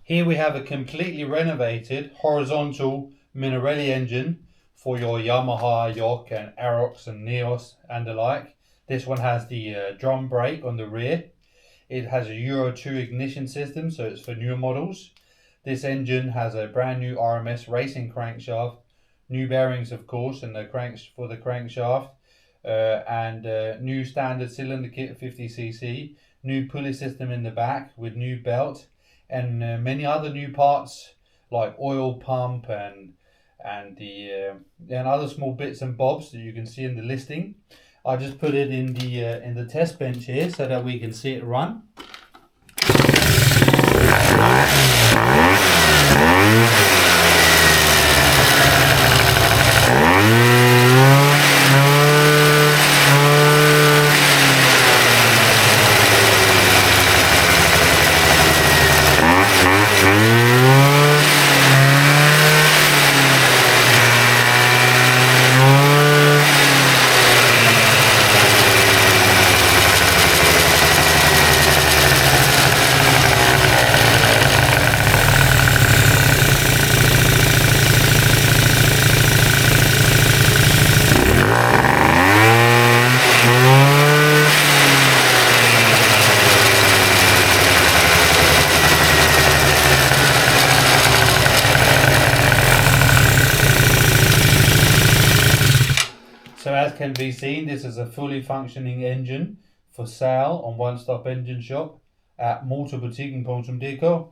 Here we have a completely renovated horizontal Minarelli engine for your Yamaha Jog and Arocs and Neos and the like. This one has the drum brake on the rear. It has a Euro 2 ignition system, so it's for newer models. This engine has a brand new RMS racing crankshaft, new bearings of course, and the cranks for the crankshaft, and new standard cylinder kit 50cc, new pulley system in the back with new belt, and many other new parts like oil pump and other small bits and bobs that you can see in the listing. I just put it in the test bench here so that we can see it run. So as can be seen, this is a fully functioning engine for sale on One Stop Engine Shop at motorbutikken.dk.